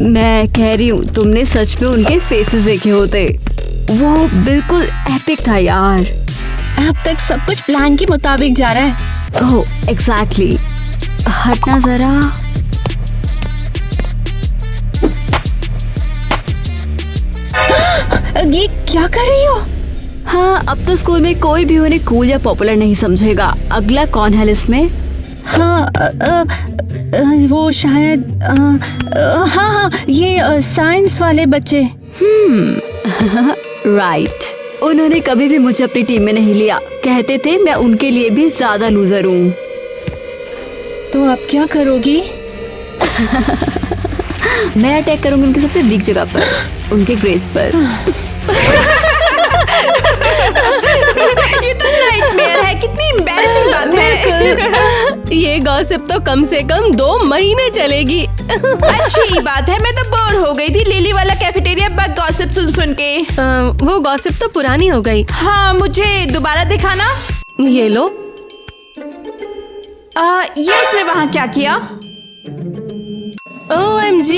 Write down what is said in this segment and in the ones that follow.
मैं कह रही हूँ तुमने सच में उनके फेसेस देखे होते, वो बिल्कुल एपिक था यार। अब तक सब कुछ प्लान के मुताबिक जा रहा है। ओह एग्जैक्टली। हटना जरा। ये क्या कर रही हो? हाँ, अब तो स्कूल में कोई भी उन्हें कूल या पॉपुलर नहीं समझेगा। अगला कौन है लिस्ट में? हाँ वो शायद हाँ ये साइंस वाले बच्चे। राइट। उन्होंने कभी भी मुझे अपनी टीम में नहीं लिया, कहते थे मैं उनके लिए भी ज्यादा लूजर हूँ। तो आप क्या करोगी? मैं अटैक करूंगी उनकी सबसे वीक जगह पर, उनके ग्रेड्स पर। ये तो नाइटमेयर है। कितनी एम्बैरेसिंग बात है। ये गॉसिप तो कम से कम 2 महीने चलेगी। अच्छी बात है। मैं तो बोर हो गई थी लिली वाला कैफेटेरिया बग गॉसिप सुन के। वो गॉसिप तो पुरानी हो गई। हाँ, मुझे दोबारा दिखाना। ये लो। ये उसने वहाँ क्या किया? OMG!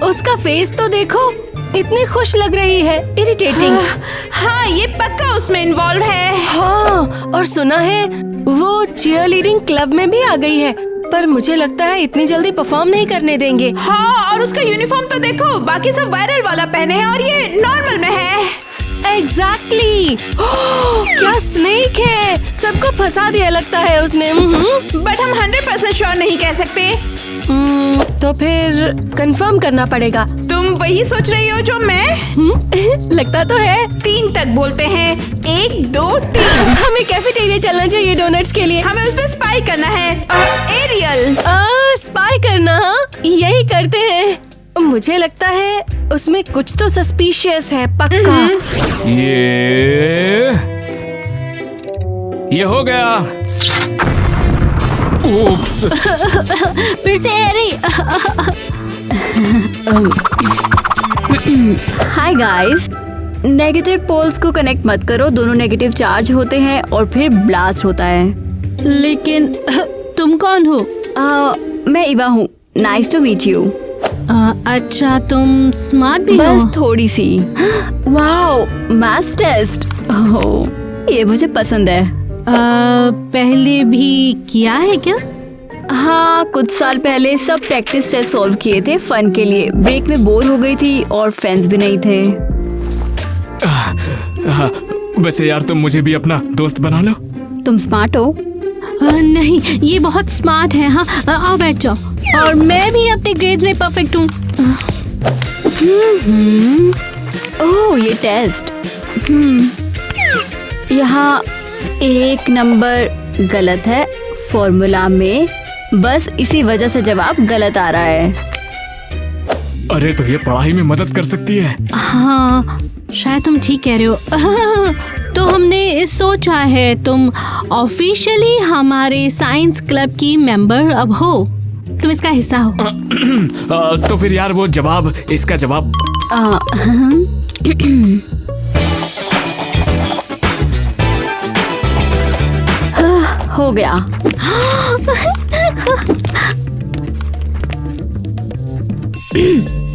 उसका फेस तो देखो, इतनी खुश लग रही है। इरिटेटिंग। हाँ, ये पक्का उसमें इन्वॉल्व है। हाँ, और सुना है वो चीयरलीडिंग क्लब में भी आ गई है, पर मुझे लगता है इतनी जल्दी परफॉर्म नहीं करने देंगे। हाँ, और उसका यूनिफॉर्म तो देखो, बाकी सब वायरल वाला पहने हैं और ये नॉर्मल में है। एग्जैक्टली। क्या स्नेक है, सबको फंसा दिया लगता है उसने। बट हम 100% श्योर नहीं कह सकते। तो फिर कंफर्म करना पड़ेगा। तुम वही सोच रही हो जो मैं? लगता तो है। 3 तक बोलते हैं। 1 2 3। हमें कैफेटेरिया चलना चाहिए डोनट्स के लिए। हमें उस पर स्पाई करना है। एरियल स्पाई करना? हाँ, यही करते हैं। मुझे लगता है उसमें कुछ तो सस्पिशियस है पक्का। ये हो गया। उप्स। फिर से Harry. Hi guys, negative poles को कनेक्ट मत करो, दोनों नेगेटिव चार्ज होते हैं और फिर ब्लास्ट होता है। लेकिन तुम कौन हो? मैं इवा हूँ। Nice to meet you. अच्छा, तुम स्मार्ट भी हो? बस थोड़ी सी। Wow, maths test. ओह, ये मुझे पसंद है। पहले भी किया है क्या? हाँ, कुछ साल पहले सब प्रैक्टिस टेस्ट सॉल्व किए थे फन के लिए। ब्रेक में बोर हो गई थी और फ्रेंड्स भी नहीं थे। वैसे यार तुम मुझे भी अपना दोस्त बना लो। तुम स्मार्ट हो? नहीं, ये बहुत स्मार्ट है। हाँ, आओ बैठ जाओ। और मैं भी अपने ग्रेड्स में परफेक्ट हूँ। ओह, ये टेस्ट। यहाँ 1 नंबर गलत है फॉर्मूला में, बस इसी वजह से जवाब गलत आ रहा है। अरे तो ये पढ़ाई में मदद कर सकती है। हाँ, शायद तुम ठीक कह रहे हो। तो हमने सोचा है तुम ऑफिशियली हमारे साइंस क्लब की मेंबर अब हो, तुम इसका हिस्सा हो। तो फिर यार वो जवाब, इसका जवाब। हो गया।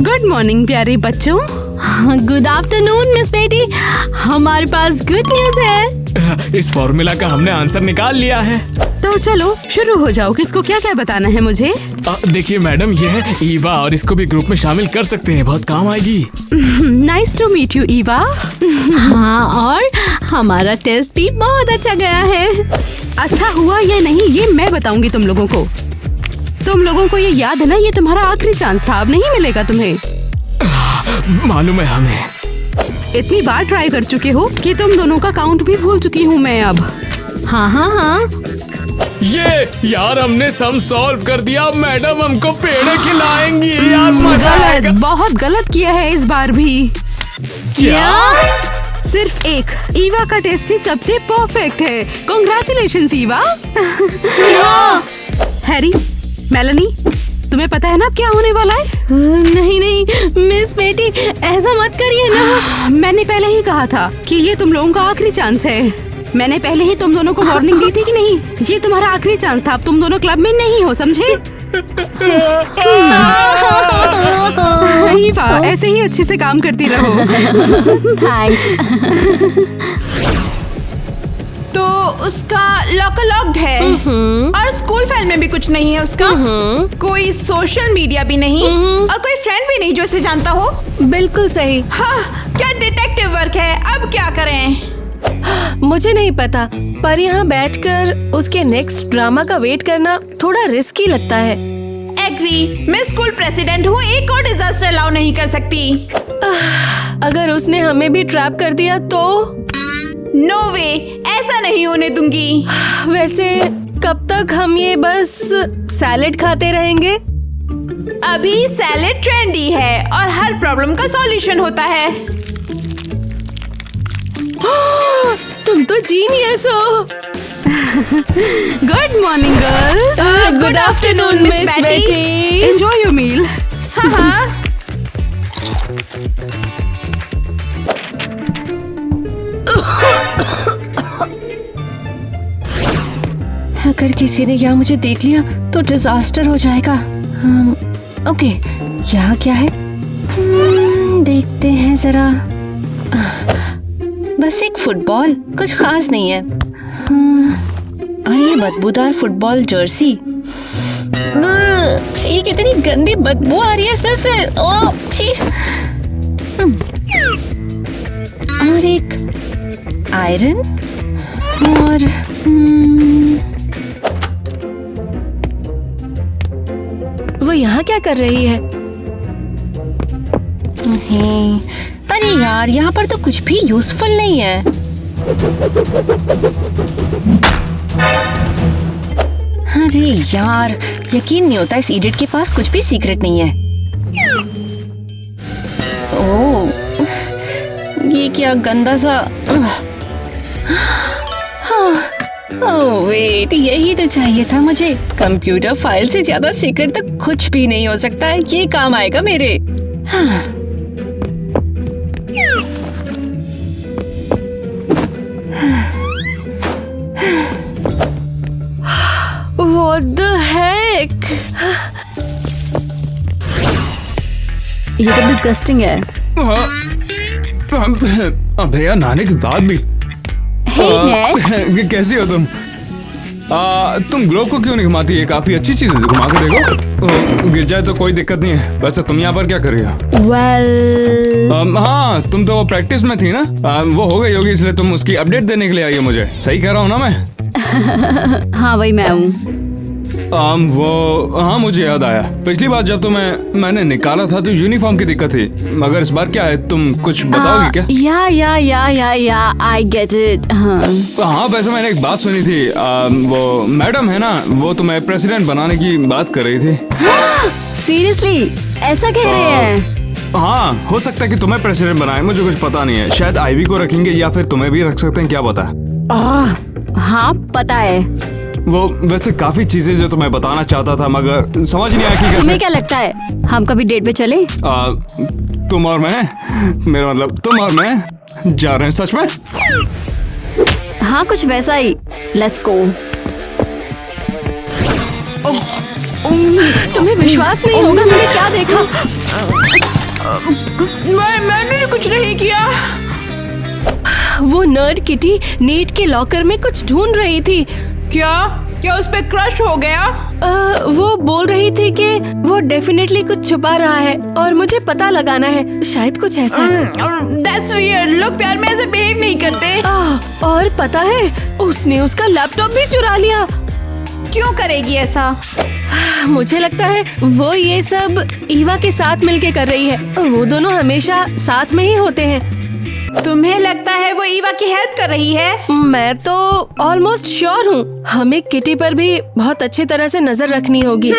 गुड मॉर्निंग प्यारे बच्चों। गुड आफ्टरनून मिस बेटी, हमारे पास गुड न्यूज है। इस फॉर्मूला का हमने आंसर निकाल लिया है। तो चलो शुरू हो जाओ, किसको क्या क्या बताना है मुझे? देखिए मैडम, ये है ईवा और इसको भी ग्रुप में शामिल कर सकते हैं, बहुत काम आएगी। Nice to meet you Eva. हाँ, और हमारा टेस्ट भी बहुत अच्छा गया है। अच्छा हुआ या नहीं ये मैं बताऊंगी तुम लोगों को। तुम लोगों को ये याद है ना, ये तुम्हारा आखिरी चांस था, अब नहीं मिलेगा तुम्हें। मालूम है हमें। इतनी बार ट्राई कर चुके हो कि तुम दोनों का काउंट भी भूल चुकी हूँ मैं अब। हाँ। ये यार हमने सम सॉल्व कर दिया। मैडम हमको पेड़े खिलाएंगी यार, मजा आएगा। बहुत गलत किया है इस बार भी। क्या? सिर्फ एक ईवा का टेस्ट ही सबसे परफेक्ट है। कांग्रेचुलेशंस ईवा। हैरी, मेलानी, तुम्हें पता है ना क्या होने वाला है? नहीं मिस बेटी, ऐसा मत करिए ना। मैंने पहले ही कहा था कि ये तुम लोगों का आखिरी चांस है। मैंने पहले ही तुम दोनों को वार्निंग दी थी कि नहीं? ये तुम्हारा आखिरी चांस था, अब तुम दोनों क्लब में नहीं हो, समझे? ईवा, ऐसे ही अच्छे से काम करती रहो। थैंक्स। तो उसका लॉकर लॉक्ड है और स्कूल फाइल में भी कुछ नहीं है उसका। कोई सोशल मीडिया भी नहीं और कोई फ्रेंड भी नहीं जो उसे जानता हो। बिल्कुल सही। हाँ, क्या डिटेक्टिव वर्क है। अब क्या करें? मुझे नहीं पता, पर यहाँ बैठकर उसके नेक्स्ट ड्रामा का वेट करना थोड़ा रिस्की लगता है। एग्री, मैं स्कूल प्रेसिडेंट हूँ, एक और डिजास्टर अलाउ नहीं कर सकती। अगर उसने हमें भी ट्रैप कर दिया तो? नो वे, ऐसा नहीं होने दूंगी। वैसे कब तक हम ये बस सैलेड खाते रहेंगे? अभी सैलेड ट्रेंडी है और हर प्रॉब्लम का सॉल्यूशन होता है। तुम तो जीनियस हो। Good morning girls. Good afternoon miss Betty. Enjoy your meal. हाँ। अगर किसी ने यहाँ मुझे देख लिया तो डिजास्टर हो जाएगा। ओके, यहाँ क्या है? देखते हैं जरा। बस एक फुटबॉल, कुछ खास नहीं है। और ये बदबूदार फुटबॉल जर्सी। छी, कितनी गंदी बदबू आ रही है इसमें से। ओह छी। और एक आयरन और वो यहाँ क्या कर रही है? नहीं, अरे यार, यहाँ पर तो कुछ भी यूजफुल नहीं है। अरे यार, यकीन नहीं होता इस इडियट के पास कुछ भी सीक्रेट नहीं है। ओह, ये क्या गंदा सा। ओह वेट, यही तो चाहिए था मुझे। कंप्यूटर फाइल से ज्यादा सीक्रेट तो कुछ भी नहीं हो सकता है। ये काम आएगा मेरे। What the heck? ये तो डिस्गस्टिंग है। भैया, नहाने के बाद भी। है। कैसी हो तुम? तुम ग्लोब को क्यों नहीं घुमाती? ये काफी अच्छी चीज है, घुमा के देखो। गिर जाए तो कोई दिक्कत नहीं है। वैसे तुम यहाँ पर क्या कर रही हो? हाँ, तुम तो प्रैक्टिस में थी ना। वो हो गई होगी, इसलिए तुम उसकी अपडेट देने के लिए आई हो मुझे। सही कह रहा हूँ ना मैं? हाँ, वही मैं हूँ। हाँ, मुझे याद आया। पिछली बार जब मैंने निकाला था तो यूनिफॉर्म की दिक्कत थी, मगर इस बार क्या है? तुम कुछ बताओगी क्या? या आई गेट इट। हाँ, वैसे मैंने एक बात सुनी थी। वो मैडम है ना, वो तुम्हें प्रेसिडेंट बनाने की बात कर रही थी। सीरियसली, ऐसा कह रहे हैं? हाँ, हो सकता है कि तुम्हें प्रेसिडेंट बनाए, मुझे कुछ पता नहीं है। शायद आईवी को रखेंगे या फिर तुम्हें भी रख सकते हैं, क्या पता। हाँ, पता है। वो वैसे काफी चीजें जो तुम्हें बताना चाहता था, मगर समझ नहीं आया कि कैसे। तुम्हें क्या लगता है हम कभी डेट पे चले? तुम और मैं, मेरा मतलब तुम और मैं जा रहे हैं सच में? हाँ, कुछ वैसा ही। Let's go. तुम्हें विश्वास नहीं होगा, मैंने क्या देखा। मैंने कुछ नहीं किया। वो नर्ड किटी नेट के लॉकर में कुछ ढूंढ रही थी। क्या उस पे क्रश हो गया? वो बोल रही थी कि वो डेफिनेटली कुछ छुपा रहा है और मुझे पता लगाना है। शायद कुछ ऐसा। That's weird. लोग प्यार में ऐसे बिहेव नहीं करते। और पता है, उसने उसका लैपटॉप भी चुरा लिया। क्यों करेगी ऐसा? मुझे लगता है वो ये सब ईवा के साथ मिलके कर रही है। वो दोनों हमेशा साथ में ही होते हैं। तुम्हें लगता है वो ईवा की हेल्प कर रही है? मैं तो ऑलमोस्ट श्योर हूँ। हमें किटी पर भी बहुत अच्छी तरह से नजर रखनी होगी।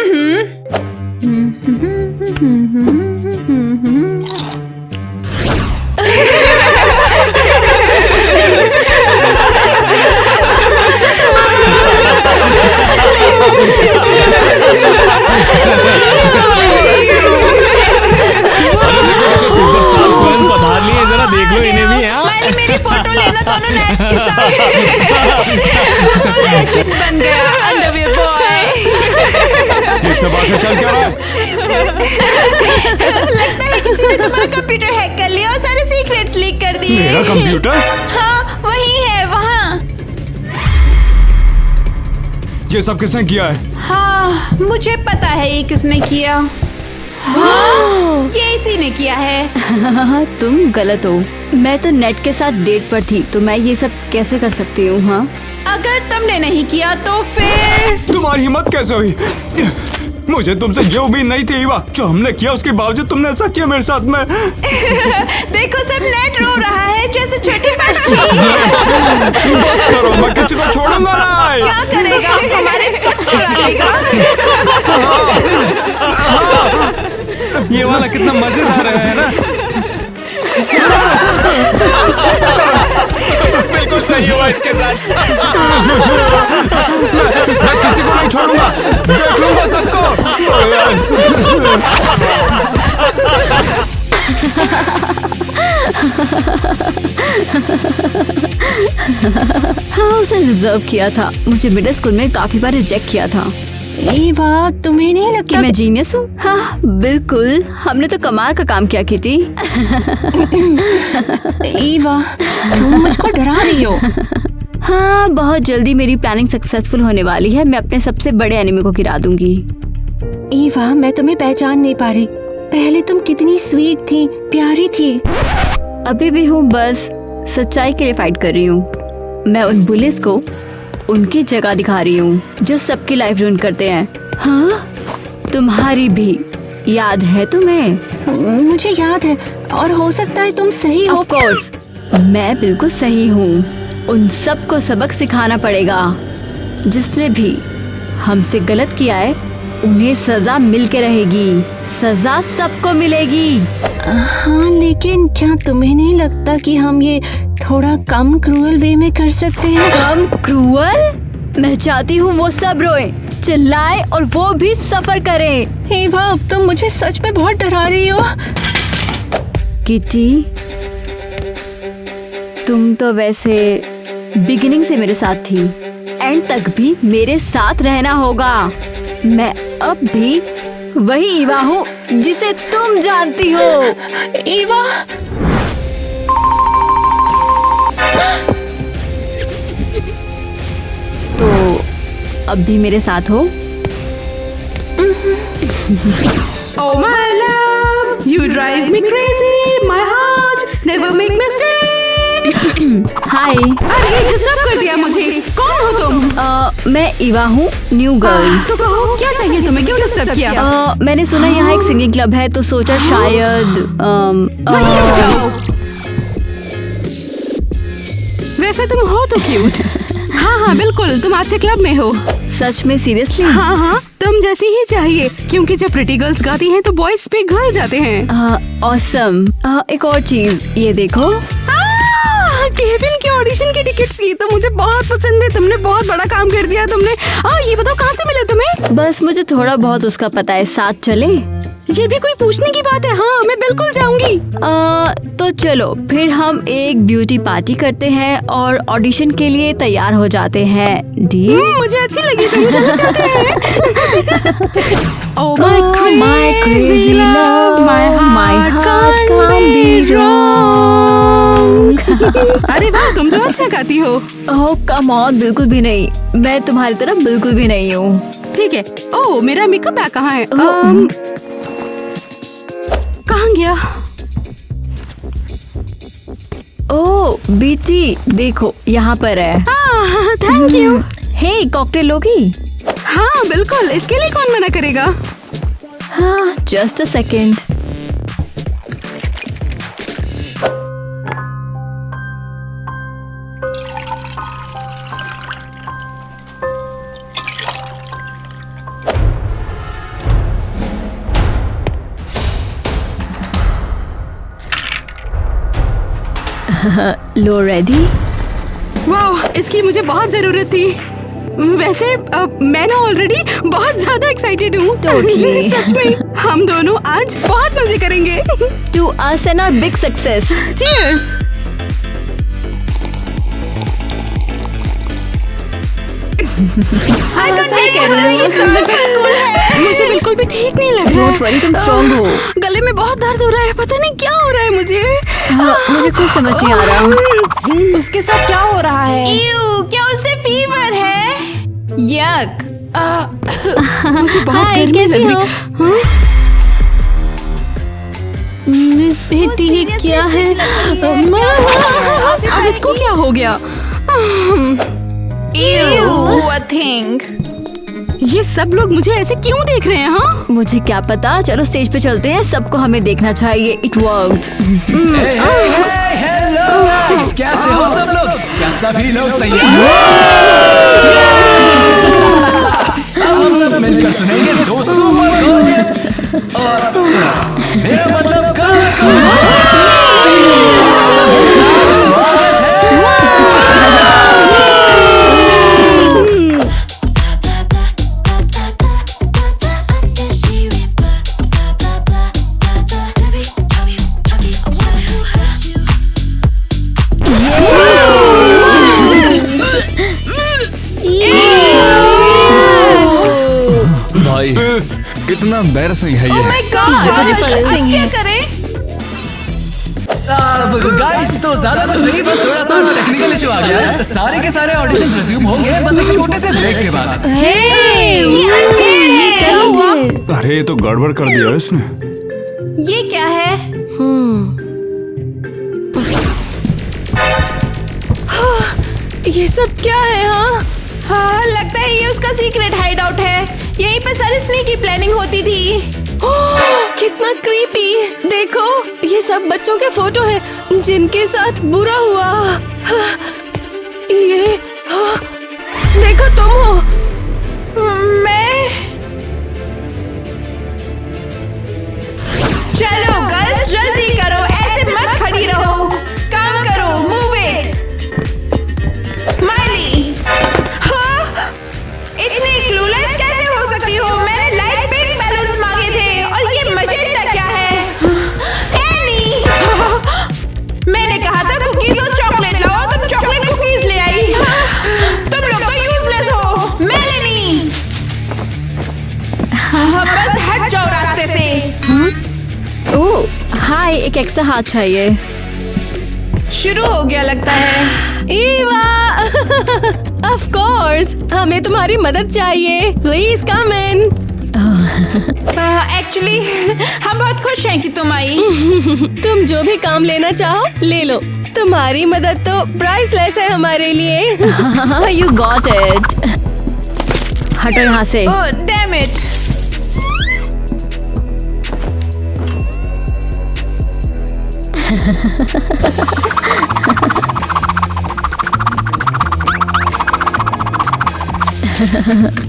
सुपरस्टार स्वयं पधार लिए, जरा देख लो इन्हें भी। मेरी फोटो लेना दोनों नेट्स के साथ। सब आखिर चल क्या रहा है? लगता है किसी ने तुम्हारा कंप्यूटर हैक कर लिया और सारे सीक्रेट्स लीक कर दिए। मेरा कंप्यूटर? हाँ, वही है वहाँ। ये सब किसने किया है? हाँ, मुझे पता है ये किसने किया। हाँ, ये इसी ने किया है। तुम गलत हो। मैं तो नेट के साथ डेट पर थी, तो मैं ये सब कैसे कर सकती हूँ? हाँ, अगर तुमने नहीं किया तो फिर तुम्हारी हिम्मत कैसे हुई? मुझे तुमसे ये उम्मीद नहीं थी ईवा। जो हमने किया उसके बावजूद तुमने ऐसा किया मेरे साथ में। देखो सब नेट रो रहा है जैसे छोटी बच्ची। बस करो, मैं किसी को छोड़ूंगा नहीं। क्या करेगा? हमारे स्कर्ट्स चुरा लेगा। ये वाला कितना मजेदार है ना? बिल्कुल सही हुआ इसके साथ। मैं किसी को नहीं छोड़ूंगा, देख लूंगा सबको। हाँ, उसे रिजर्व किया था। मुझे मिडिल स्कूल में काफी बार रिजेक्ट किया था। ईवा, तुम्हें नहीं कि लगता? मैं जीनियस हूँ? हाँ बिल्कुल, हमने तो कमाल का काम किया किटी। ईवा, तुम मुझको डरा रही हो। हाँ, बहुत जल्दी मेरी प्लानिंग सक्सेसफुल होने वाली है। मैं अपने सबसे बड़े एनिमी को गिरा दूंगी। ईवा, मैं तुम्हें पहचान नहीं पा रही। पहले तुम कितनी स्वीट थी, प्यारी थी। अभी भी हूँ, बस सच्चाई के लिए फाइट कर रही हूँ। मैं उन बुलिस को उनकी जगह दिखा रही हूँ जो सबकी लाइफ रूइन करते हैं। हाँ, तुम्हारी भी। याद है तुम्हें? मुझे याद है, और हो सकता है तुम सही हो। ऑफ कोर्स, मैं बिल्कुल सही हूँ। उन सबको सबक सिखाना पड़ेगा। जिसने भी हमसे गलत किया है उन्हें सजा मिल के रहेगी। सजा सबको मिलेगी। हाँ, लेकिन क्या तुम्हें नहीं लगता कि हम ये थोड़ा कम क्रूअल वे में कर सकते हैं? कम क्रूअल? मैं चाहती हूँ वो सब रोए, चिल्लाए और वो भी सफर करें। ईवा, अब तुम मुझे सच में बहुत डरा रही हो। किटी, तुम तो वैसे बिगिनिंग से मेरे साथ थी, एंड तक भी मेरे साथ रहना होगा। मैं अब भी वही ईवा हूँ जिसे तुम जानती हो। ईवा, तो अब भी मेरे साथ हो? Oh my love, you drive me crazy, my heart never make mistake. हाय, अरे डिस्टर्ब कर दिया मुझे। कौन हो तुम? मैं ईवा हूँ, न्यू गर्ल। तो कहो क्या चाहिए तुम्हें? क्यों डिस्टर्ब किया? मैंने सुना यहाँ एक सिंगिंग क्लब है, तो सोचा शायद वहीं रुक जाओ। वैसे तुम हो तो क्यूट। हाँ हाँ बिल्कुल, तुम आज से क्लब में हो। सच में? सीरियसली? हाँ हाँ, तुम जैसी ही चाहिए, क्योंकि जब प्रिटी गर्ल्स गाती हैं तो बॉयज पे घल जाते हैं। ऑसम। एक और चीज, ये देखो। केविन के ऑडिशन की टिकट्स की तो मुझे बहुत पसंद है। तुमने बहुत बड़ा काम कर दिया। तुमने ये बताओ कहाँ से मिला तुम्हें? बस मुझे थोड़ा बहुत उसका पता है। साथ चले? ये भी कोई पूछने की बात है? हाँ, मैं बिल्कुल जाऊंगी। तो चलो फिर हम एक ब्यूटी पार्टी करते हैं और ऑडिशन के लिए तैयार हो जाते हैं। डील? मुझे अच्छी लगी। तुम चलो चलते हैं। Oh my crazy love, my heart can't be wrong। अरे वाह, तुम तो अच्छा गाती हो। ओह कम ऑन, बिल्कुल भी नहीं। मैं तुम्हारी तरह बिल्कुल भी नहीं हूँ। ठीक है। ओह, मेरा मेकअप बैग कहाँ है? कहाँ गया? ओह बीटी, देखो यहाँ पर है। Thank you. हे, कॉकटेल लोगी? हाँ बिल्कुल, इसके लिए कौन मना करेगा? हाँ, just a second. Low ready? वाह, इसकी मुझे बहुत जरूरत थी। वैसे मैं ना ऑलरेडी बहुत ज्यादा एक्साइटेड हूँ। Totally. सच में हम दोनों आज बहुत मजे करेंगे। To us and our big success. Cheers. मुझे बिल्कुल भी ठीक नहीं लग रहा है। Don't worry, तुम strong हो। गले में बहुत दर्द हो रहा है, पता नहीं क्या हो रहा है मुझे। मुझे कुछ समझ नहीं आ रहा। उसके साथ क्या हो रहा है? क्या उसे फीवर है? यक। मुझे बहुत हाय, गर्मी कैसी लग हो? रही। मिस बेटी ये क्या है? अब इसको क्या हो गया? Ew, a thing. ये सब लोग मुझे ऐसे क्यों देख रहे हैं? हाँ, मुझे क्या पता, चलो स्टेज पे चलते हैं, सबको हमें देखना चाहिए। It worked. हेलो गाइस, कैसे हो सब लोग? क्या सभी लोग तैयार? अब हम सब मिलकर सुनेंगे दो सुपर गॉर्जियस और मेरा मतलब गर्ल्स का स्वागत है। भाई कितना embarrassing है ये। Oh my God, अब क्या करें? गाइस तो ज्यादा कुछ नहीं, बस थोड़ा सा टेक्निकल इशू आ गया है। सारे के सारे ऑडिशंस रिज्यूम हो गए, बस एक छोटे से ब्रेक के बाद। अरे ये तो गड़बड़ कर दिया इसने। ये क्या है? ये सब क्या है? हाँ, लगता है ये उसका सीक्रेट हाइड आउट है। यहीं पर सारी स्नीकी प्लानिंग होती थी। कितना क्रीपी। देखो, ये सब बच्चों के फोटो हैं जिनके साथ बुरा हुआ। ये देखो, तुम हो। मैं चलो गर्ल्स जल्दी करो, ऐसे मत खड़ी रहो, काम करो, मूव इट। माइली, हाँ, इतनी क्लूलेस कैसे हो सकती हो? मैंने लाइट पिंक बैलून मांगे थे और ये मजेंटा क्या है? एनी, मैंने कहा था कुकीज और चॉकलेट लाओ, तुम चॉकलेट कुकीज ले आई। तुम लोग तो यूजलेस हो। मेलेनी, बस हट जाओ रास्ते से। ओह हाय, एक एक्स्ट्रा हाथ चाहिए। शुरू हो गया लगता है। ईवा, ऑफ कोर्स, हमें तुम्हारी मदद चाहिए। Please come in. एक्चुअली हम बहुत खुश हैं कि तुम आई। तुम जो भी काम लेना चाहो ले लो। तुम्हारी मदद तो प्राइसलेस है हमारे लिए। You got it. हटो यहाँ से। Oh damn it.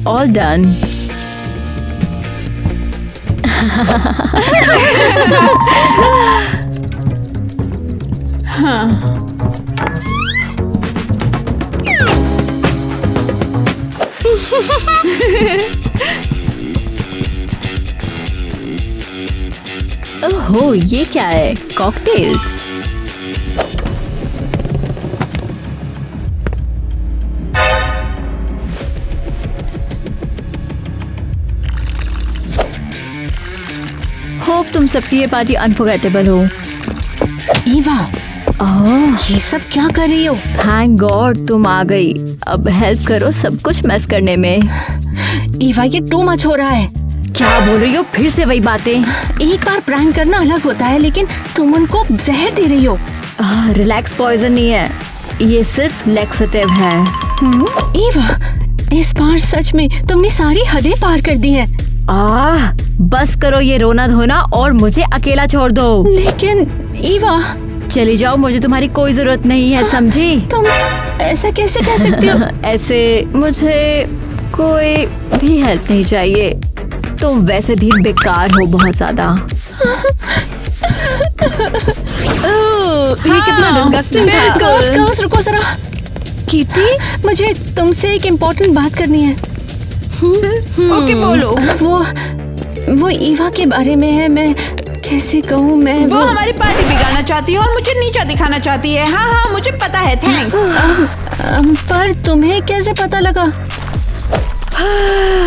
All done. ओहो, ये क्या है? कॉकटेल्स। होप तुम सबकी ये पार्टी अनफॉरगेटेबल हो। ईवा, ये सब क्या कर रही हो? थैंक गॉड तुम आ गई। अब हेल्प करो सब कुछ मैस करने में। ईवा, ये टू मच हो रहा है। क्या बोल रही हो? फिर से वही बातें। एक बार प्रैंक करना अलग होता है, लेकिन तुम उनको जहर दे रही हो। रिलैक्स पॉइजन नहीं है, ये सिर्फ लैक्सेटिव है। ईवा, इस बार सच में तुमने सारी हदें पार कर दी हैं। बस करो ये रोना धोना और मुझे अकेला छोड़ दो। लेकिन ईवा, चली जाओ, मुझे तुम्हारी कोई जरूरत नहीं है, समझी? तुम ऐसा कैसे कह सकती हो? ऐसे मुझे कोई भी हेल्प नहीं चाहिए। तुम वैसे भी बेकार हो बहुत ज्यादा। ये कितना डिस्गस्टिंग है। गर्ल्स रुको जरा। कीर्ति, मुझे तुमसे एक इम्पोर्टेंट बात करनी है। ओके बोलो। वो ईवा के बारे में है। मैं कैसे कहूँ? मैं वो हमारी पार्टी बिगाड़ना चाहती है और मुझे नीचा दिखाना चाहती है। हाँ मुझे पता है, थैंक्स। पर तुम्हें कैसे पता लगा?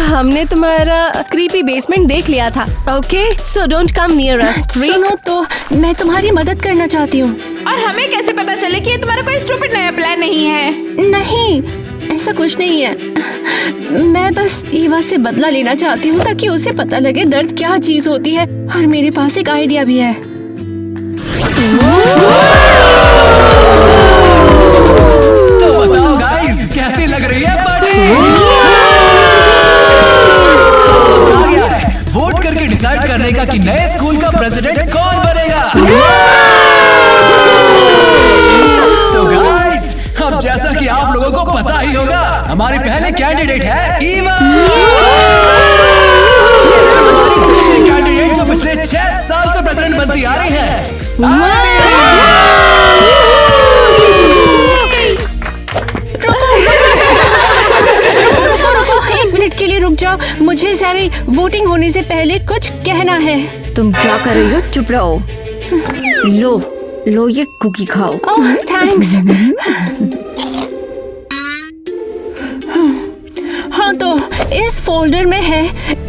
हमने तुम्हारा क्रीपी बेसमेंट देख लिया था। Okay, so don't come near us. सुनो तो, मैं तुम्हारी मदद करना चाहती हूँ। और हमें कैसे पता चले कि ये तुम्हारा कोई स्टूपिड नया प्लान नहीं है? नहीं, ऐसा कुछ नहीं है। मैं बस ईवा से बदला लेना चाहती हूँ ताकि उसे पता लगे दर्द क्या चीज होती है। और मेरे पास एक आइडिया भी है। तो बताओ गाइस, कैसी लग रही है पार्टी? आ गया है वोट करके डिसाइड करने का कि नए स्कूल का प्रेसिडेंट कौन बनेगा। तो गाइस, अब जैसा कि आप लोगों को पता ही होगा, हमारी पहली कैंडिडेट है ईवा। हमारी दूसरी कैंडिडेट जो पिछले 6 साल से प्रेसिडेंट बनती आ रही है। एक मिनट के लिए रुक जाओ, मुझे सारी वोटिंग होने से पहले कुछ कहना है। तुम क्या कर रही हो? चुप रहो। लो लो, ये कुकी खाओ। ओह, थैंक्स। हाँ, तो इस फोल्डर में है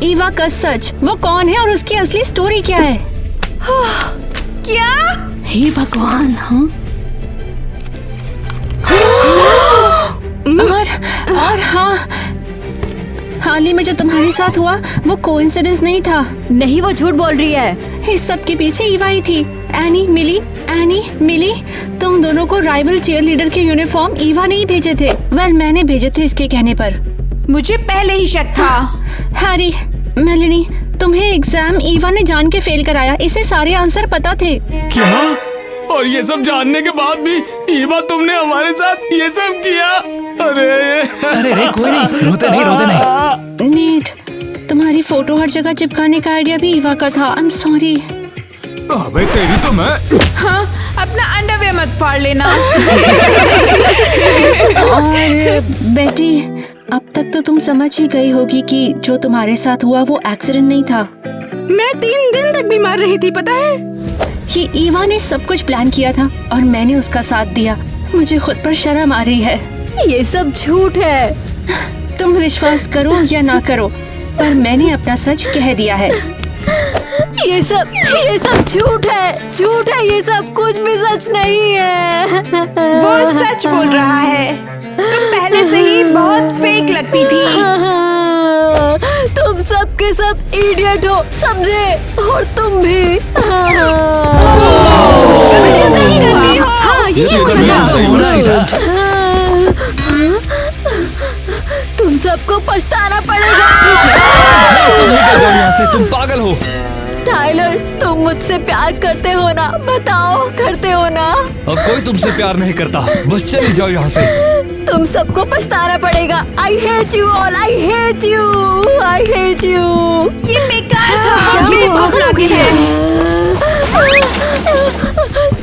ईवा का सच। वो कौन है और उसकी असली स्टोरी क्या है? क्या? हे भगवान। हाँ, और हाँ, हाल ही में जो तुम्हारे साथ हुआ वो कोइंसिडेंस नहीं था। नहीं, वो झूठ बोल रही है। इस सब के पीछे ईवा ही थी। एनी मिली, तुम दोनों को राइवल चीयर लीडर के यूनिफॉर्म ईवा ने ही भेजे थे। वेल, मैंने भेजे थे इसके कहने पर। मुझे पहले ही शक था। हैरी, मेलिनी, तुम्हें एग्जाम ईवा ने जान के फेल कराया। इसे सारे आंसर पता थे। क्या? और ये सब जानने के बाद भी ईवा, तुमने हमारे साथ ये सब किया? अरे अरे कोई नहीं, रोते नहीं। नीट, तुम्हारी फोटो हर जगह चिपकाने का आइडिया भी ईवा का था। I am sorry. अबे तेरी तो मैं। हाँ, अपना अंडरवेयर मत फाड़ लेना। और बेटी, अब तक तो तुम समझ ही गई होगी कि जो तुम्हारे साथ हुआ वो एक्सीडेंट नहीं था। मैं 3 दिन तक बीमार रही थी, पता है? ये ईवा ने सब कुछ प्लान किया था और मैंने उसका साथ दिया। मुझे खुद पर शर्म आ रही है। ये सब झूठ है। तुम विश्वास करो या ना करो, पर मैंने अपना सच कह दिया है। ये सब झूठ है। ये सब कुछ भी सच नहीं है। वो सच बोल रहा है। तुम पहले से ही बहुत फेक लगती थी। तुम सब के सब इडियट हो, समझे? और तुम भी। हाँ, ये होना ही था। तुम सबको पछताना पड़ेगा। तुम निकल जाओ यहाँ से, तुम पागल हो। टाइलर, तुम मुझसे प्यार करते हो ना? बताओ, करते हो ना? अब कोई तुमसे प्यार नहीं करता, बस चली जाओ यहाँ से। तुम सबको पछताना पड़ेगा। I hate you all, I hate you, I hate you। ये बेकार था। ये खौफनाक है।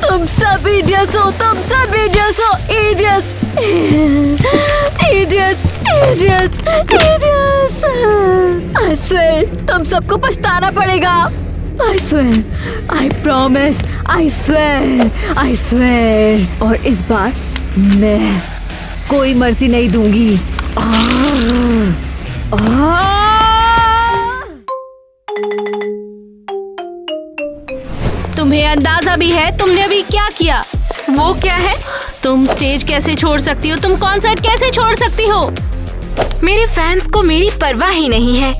तुम सब इडियट्स हो, तुम सब इडियट्स हो, idiots, idiots, idiots, idiots. I swear, तुम सबको पछताना पड़ेगा। I swear, I promise, I swear, I swear। और इस बार मैं कोई मर्जी नहीं दूंगी। तुम्हें अंदाजा भी है तुमने अभी क्या किया? वो क्या है? तुम स्टेज कैसे छोड़ सकती हो? तुम कॉन्सर्ट कैसे छोड़ सकती हो? मेरे फैंस को मेरी परवाह ही नहीं है।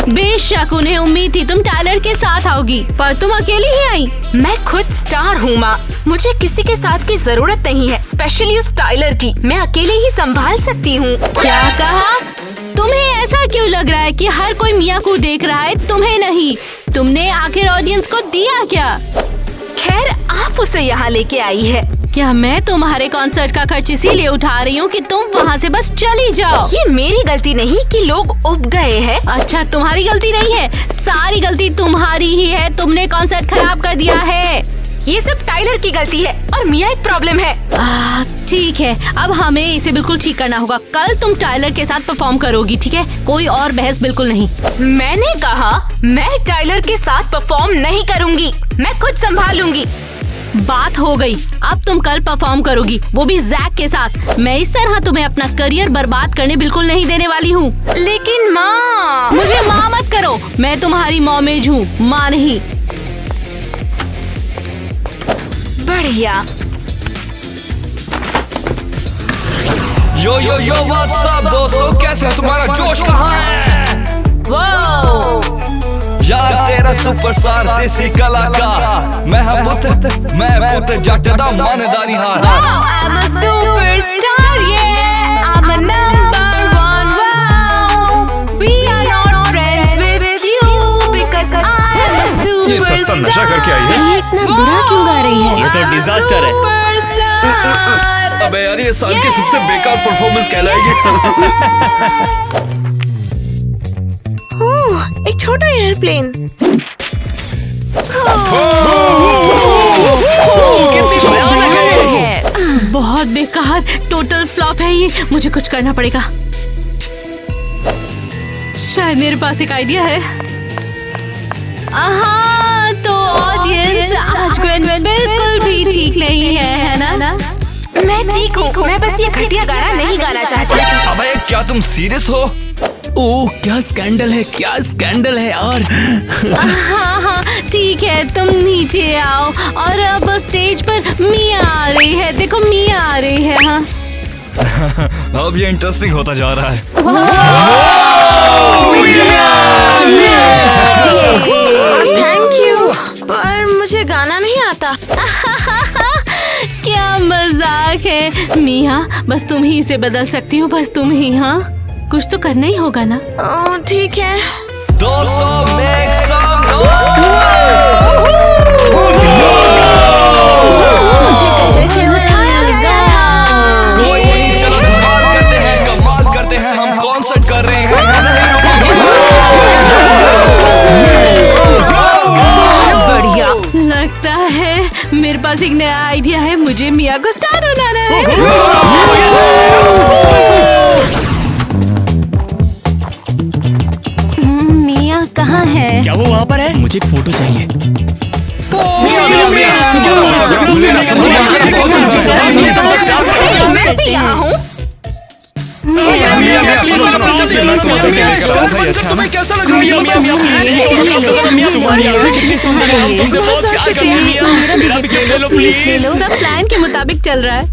बेशक उन्हें उम्मीद थी तुम टायलर के साथ आओगी, पर तुम अकेली ही आई। मैं खुद स्टार हूँ माँ, मुझे किसी के साथ की जरूरत नहीं है, स्पेशली उस टाइलर की। मैं अकेले ही संभाल सकती हूँ। क्या कहा? तुम्हें ऐसा क्यों लग रहा है कि हर कोई मिया को देख रहा है, तुम्हें नहीं? तुमने आखिर ऑडियंस को दिया क्या? खैर, आप उसे यहाँ लेके आई है। क्या मैं तुम्हारे कॉन्सर्ट का खर्च इसीलिए उठा रही हूँ कि तुम वहाँ से बस चली जाओ? ये मेरी गलती नहीं कि लोग उब गए हैं। अच्छा, तुम्हारी गलती नहीं है, सारी गलती तुम्हारी ही है। तुमने कॉन्सर्ट खराब कर दिया है। ये सब टाइलर की गलती है और मिया एक प्रॉब्लम है। ठीक है, अब हमें इसे बिल्कुल ठीक करना होगा। कल तुम टाइलर के साथ परफॉर्म करोगी, ठीक है? कोई और बहस बिल्कुल नहीं। मैंने कहा मैं टाइलर के साथ परफॉर्म नहीं करूंगी, मैं खुद संभालूंगी। बात हो गई। अब तुम कल परफॉर्म करोगी, वो भी जैक के साथ। मैं इस तरह तुम्हें अपना करियर बर्बाद करने बिल्कुल नहीं देने वाली हूँ। लेकिन माँ, मुझे माँ मत करो, मैं तुम्हारी मॉमेज हूँ, माँ नहीं। बढ़िया। यो यो यो व्हाट्सअप दोस्तों, कैसे है? तुम्हारा जोश कहाँ है? यार तेरा सुपरस्टार देसी कलाकार मैं पुत जट दा मनदारी हार। I'm a superstar, yeah. I'm a number one. Wow. We are not friends with you because I am a superstar. ये सस्ता नशा करके आई है। ये इतना बुरा क्यों गा रही है? ये तो डिजास्टर है। Superstar. अबे यार ये साल की सबसे बेकार परफॉर्मेंस कहलाएगी। एक छोटा एयरप्लेन। बहुत बेकार, टोटल फ्लॉप है ये। मुझे कुछ करना पड़ेगा। शायद मेरे पास एक आइडिया है। हाँ, तो ऑडियंस, आज ग्वेन बिल्कुल भी ठीक नहीं है ना? मैं ठीक हूँ, मैं बस ये घटिया गाना नहीं गाना चाहती। अबे क्या तुम सीरियस हो? ओह क्या स्कैंडल है, क्या स्कैंडल है यार। हाँ, ठीक है, तुम नीचे आओ। और अब स्टेज पर मिया आ रही है। देखो मिया आ रही है। हाँ, अब ये इंटरेस्टिंग होता जा रहा है। थैंक यू, पर मुझे गाना नहीं आता। क्या मजाक है मिया, बस तुम ही इसे बदल सकती हो, बस तुम ही। हाँ, कुछ तो करना ही होगा ना। ठीक है। दोस्तों मेक सम मुझे गजरे से उठाया गया। कोई नहीं, चलो धमाल करते हैं, कमाल करते हैं, हम कॉन्सर्ट कर रहे हैं, नहीं रुकेंगे। बढ़िया, लगता है मेरे पास एक नया आइडिया है। मुझे मिया को स्टार बनाना है। मिया कहाँ है? क्या वो वहाँ पर है? मुझे एक फोटो चाहिए। मैं भी यहाँ हूँ। तुम्हें कैसा लग रहा है? तुम्हारी आंखें कितनी सुंदर है, तुमसे बहुत प्यार करती हूँ मिया। मेरा भी खेल ले लो प्लीज। सब प्लान के मुताबिक चल रहा है।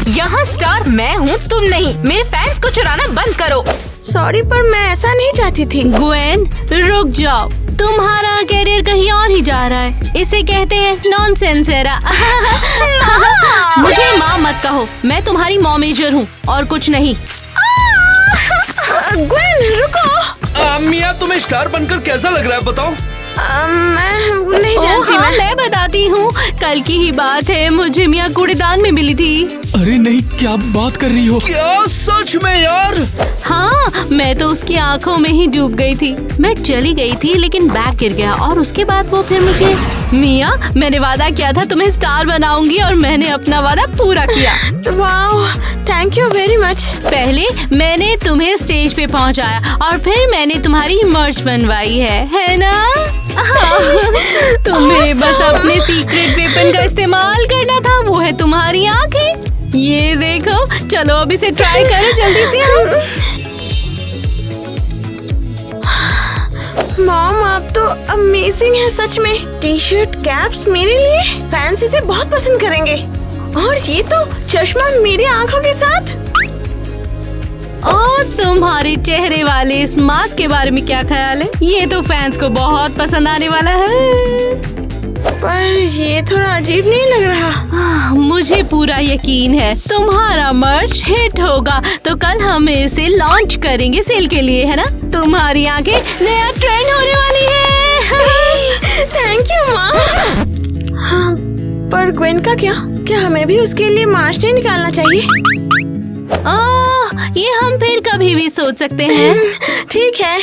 यहाँ स्टार मैं हूँ, तुम नहीं। मेरे फैंस को चुराना बंद करो। सॉरी, पर मैं ऐसा नहीं चाहती थी। ग्वेन, रुक जाओ, तुम्हारा कैरियर कहीं और ही जा रहा है। इसे कहते हैं नॉनसेंस एरा। मुझे माँ मत कहो, मैं तुम्हारी मॉमेजर हूँ और कुछ नहीं। ग्वेन रुको। मिया तुम्हें स्टार बनकर कैसा लग रहा है बताओ? मैं नहीं जानती। हाँ, मैं बताती हूँ। कल की ही बात है, मुझे मिया कूड़ेदान में मिली थी। अरे नहीं, क्या बात कर रही हो? क्या सच में यार? हाँ, मैं तो उसकी आंखों में ही डूब गई थी। मैं चली गई थी लेकिन बैग गिर गया और उसके बाद वो फिर मुझे। मिया, मैंने वादा किया था तुम्हें स्टार बनाऊंगी और मैंने अपना वादा पूरा किया। Wow, thank you very much. पहले मैंने तुम्हें स्टेज पे पहुंचाया और फिर मैंने तुम्हारी मर्च बनवाई है ना? तुम्हें बस अपने सीक्रेट वेपन का इस्तेमाल करना था, वो है तुम्हारी आंखें। ये देखो, चलो अब इसे ट्राई करो जल्दी से। मॉम, आप तो अमेजिंग है सच में। टी शर्ट, कैप्स मेरे लिए। फैंस इसे बहुत पसंद करेंगे। और ये तो चश्मा मेरी आंखों के साथ। और तुम्हारे चेहरे वाले इस मास्क के बारे में क्या ख्याल है? ये तो फैंस को बहुत पसंद आने वाला है। पर ये थोड़ा अजीब नहीं लग रहा? मुझे पूरा यकीन है तुम्हारा मर्च हिट होगा, तो कल हम इसे लॉन्च करेंगे सेल के लिए, है ना? तुम्हारी आंखें नया ट्रेंड होने वाली है। थैंक यू माँ। हाँ, पर ग्वेन का क्या? क्या हमें भी उसके लिए मार्च नहीं निकालना चाहिए? ये हम फिर कभी भी सोच सकते हैं। ठीक है।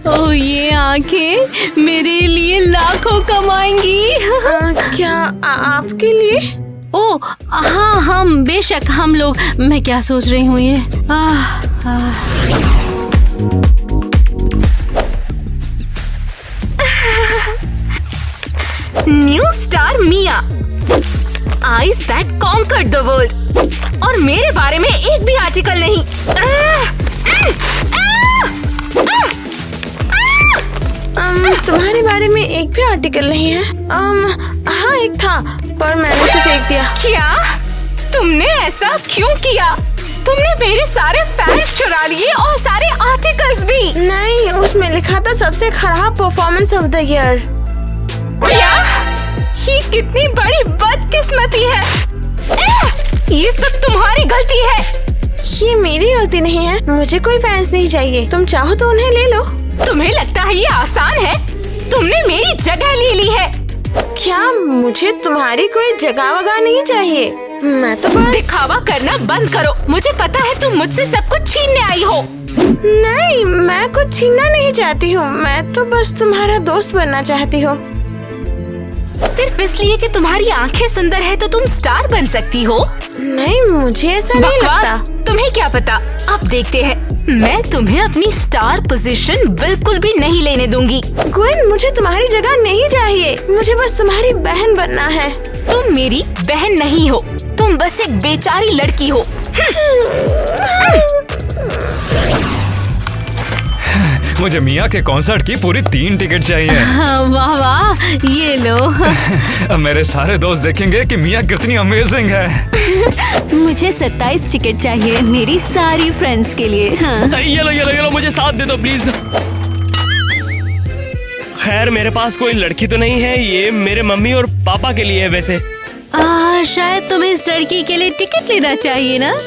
ओह, ये आंखें मेरे लिए लाखों कमाएंगी। क्या आपके लिए? ओह हाँ, हम बेशक, हम लोग। मैं क्या सोच रही हूँ ये। Mia, eyes that conquered the world. और मेरे बारे में एक भी आर्टिकल नहीं। तुम्हारे बारे में एक भी आर्टिकल नहीं है। हाँ एक था, पर मैंने उसे फेंक दिया। क्या? तुमने ऐसा क्यों किया? तुमने मेरे सारे फैंस चुरा लिए और सारे आर्टिकल्स भी। नहीं, उसमें लिखा था सबसे खराब परफॉर्मेंस ऑफ द ईयर। क्या? ये कितनी बड़ी बदकिस्मती है। ये सब तुम्हारी गलती है। ये मेरी गलती नहीं है। मुझे कोई फैंस नहीं चाहिए। तुम चाहो तो उन्हें ले लो। तुम्हें लगता है ये आसान है? तुमने मेरी जगह ले ली है। क्या? मुझे तुम्हारी कोई जगह वगैरह नहीं चाहिए। मैं तो बस दिखावा करना बंद करो। मुझे पता है तुम मुझसे सब कुछ छीनने आई हो। नहीं, मैं कुछ छीनना नहीं चाहती हूँ। मैं तो बस तुम्हारा दोस्त बनना चाहती हूँ। सिर्फ इसलिए कि तुम्हारी आंखें सुंदर है तो तुम स्टार बन सकती हो? नहीं, मुझे ऐसा नहीं लगता। तुम्हें क्या पता? अब देखते हैं। मैं तुम्हें अपनी स्टार पोजीशन बिल्कुल भी नहीं लेने दूंगी। ग्वेन, मुझे तुम्हारी जगह नहीं चाहिए। मुझे बस तुम्हारी बहन बनना है। तुम मेरी बहन नहीं हो, तुम बस एक बेचारी लड़की हो। मुझे मिया के कॉन्सर्ट की पूरी 3 टिकट चाहिए। वाह वाह, ये लो। मेरे सारे दोस्त देखेंगे कि मिया कितनी अमेजिंग है। मुझे 27 टिकट चाहिए मेरी सारी फ्रेंड्स के लिए। हाँ। ये लो, मुझे साथ दे दो प्लीज। खैर मेरे पास कोई लड़की तो नहीं है, ये मेरे मम्मी और पापा के लिए है वैसे। शायद तुम्हें इस लड़की के लिए टिकट लेना चाहिए ना?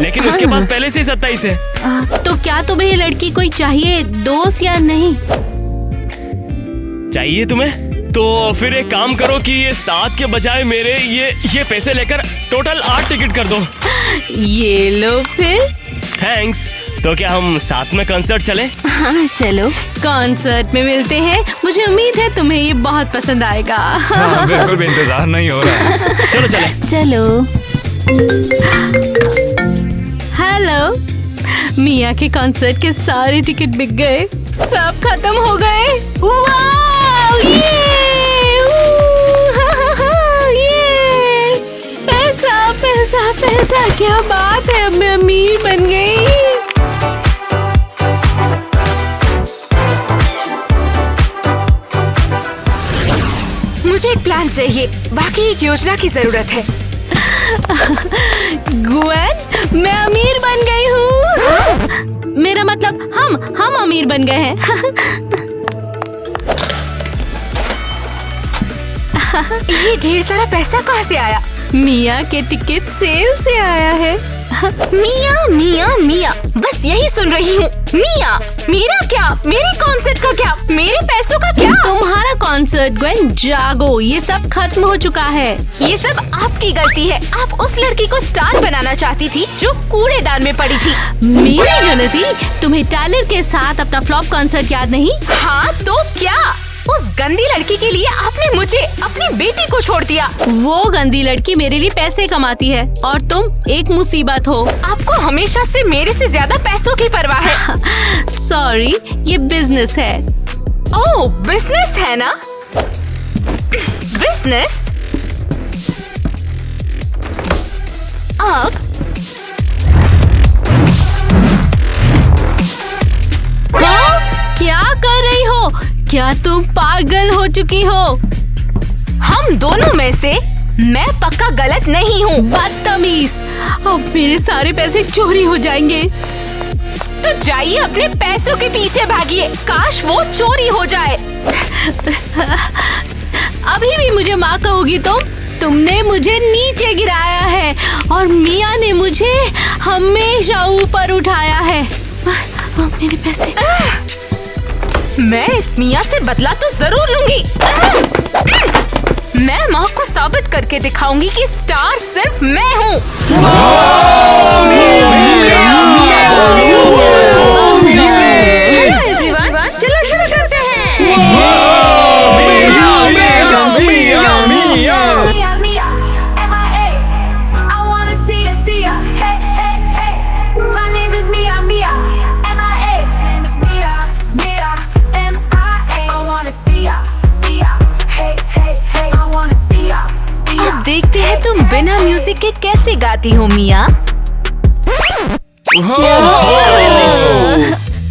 लेकिन उसके पास पहले से ही 27 है। तो क्या तुम्हें ये लड़की कोई चाहिए, दोस्त या नहीं? चाहिए तुम्हें? तो फिर एक काम करो कि ये 7 के बजाय मेरे ये पैसे लेकर टोटल 8 टिकट कर दो। ये लो फिर। थैंक्स। तो क्या हम साथ में कंसर्ट चले? हाँ चलो। कॉन्सर्ट में मिलते हैं। मुझे उम्मीद है तुम्हें ये बहुत पसंद आएगा। हाँ, बिल्कुल भी इंतजार नहीं हो रहा। चलो चले। चलो। हेलो, मिया के कॉन्सर्ट के सारे टिकट बिक गए, सब खत्म हो गए। वाव, ये पैसा पैसा पैसा, क्या बात है, अब मैं अमीर बन गई। मुझे एक प्लान चाहिए, बाकी एक योजना की जरूरत है। ग्वेन, मैं अमीर बन गई हूँ। मेरा मतलब हम अमीर बन गए हैं। ये ढेर सारा पैसा कहाँ से आया? मिया के टिकट सेल से आया है। मिया मिया मिया, बस यही सुन रही हूँ। मिया, मेरा क्या? मेरे कॉन्सर्ट का क्या? मेरे पैसों का क्या? तुम्हारा कॉन्सर्ट ग्वेन, जागो, ये सब खत्म हो चुका है। ये सब आपकी गलती है। आप उस लड़की को स्टार बनाना चाहती थी जो कूड़ेदान में पड़ी थी। मेरी गलती? तुम्हें टायलर के साथ अपना फ्लॉप कॉन्सर्ट याद नहीं? हाँ तो क्या? उस गंदी लड़की के लिए आपने मुझे, अपनी बेटी को छोड़ दिया। वो गंदी लड़की मेरे लिए पैसे कमाती है और तुम एक मुसीबत हो। आपको हमेशा से मेरे से ज्यादा पैसों की परवाह है। सॉरी, ये बिजनेस है। ओह, बिजनेस है ना? बिजनेस? अब क्या कर रही हो? क्या तुम पागल हो चुकी हो? हम दोनों में से मैं पक्का गलत नहीं हूँ। बदतमीज, अब मेरे सारे पैसे चोरी हो जाएंगे। तो जाइए अपने पैसों के पीछे भागिए, काश वो चोरी हो जाए। अभी भी मुझे माँ कहोगी तुमने मुझे नीचे गिराया है और मिया ने मुझे हमेशा ऊपर उठाया है। मेरे पैसे। मैं इस मिया से बदला तो जरूर लूंगी। मैं माँ को साबित करके दिखाऊंगी कि स्टार सिर्फ मैं हूँ। चलो शुरू करते हैं। I wanna see ya. बिना म्यूजिक के कैसे गाती हो मिया?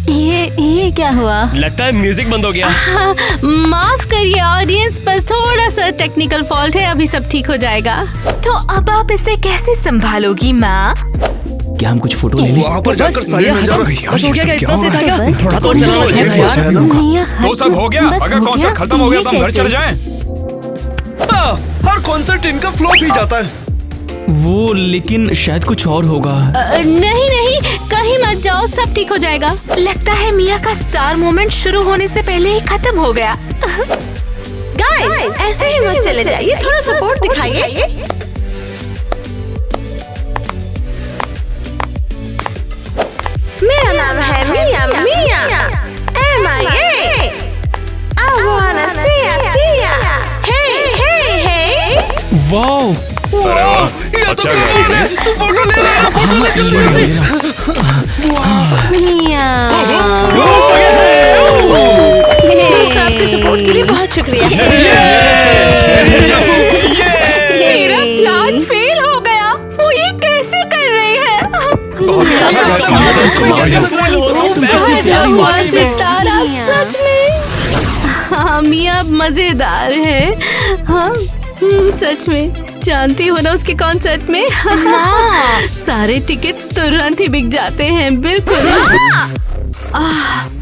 ये क्या हुआ? लगता है म्यूजिक बंद हो गया। माफ करिए ऑडियंस, बस थोड़ा सा टेक्निकल फॉल्ट है, अभी सब ठीक हो जाएगा। तो अब आप इसे कैसे संभालोगी माँ? क्या हम कुछ फोटो ले लें? वहाँ पर जाकर साइड में जा रही बस हो गया क्या? इतना से था क्या? बस थोड़ा तो चलाना चाहिए यार। मिया, तो सब हो गया। बस अगर हो कॉन्सर्ट गया, खत्म हो गया तो हम घर कैसे? चले जाएं। हर कॉन्सर्ट इनका फ्लॉप ही जाता है। वो लेकिन शायद कुछ और होगा। नहीं नहीं, कहीं मत जाओ, सब ठीक हो जाएगा। लगता है मिया का स्टार मोमेंट शुरू होने से पहले ही खत्म हो गया। गाइस, ऐसे ही मत चले जाइए, थोड़ा सपोर्ट दिखाइए। मेरा नाम है मिया मिया। MIA। I wanna see ya। Hey। Wow, ये तो कमाल है। तू फोटो ले ले, फोटो ले जल्दी। मिया, दोस्त, आपके सपोर्ट के लिए बहुत शुक्रिया। मेरा प्लान फेल हो गया। वो ये कैसे कर रही है? सितारा सच में। हाँ मिया मजेदार है। हाँ सच में, जानती हो ना उसके कॉन्सर्ट में सारे टिकट्स तुरंत ही बिक जाते हैं। बिल्कुल।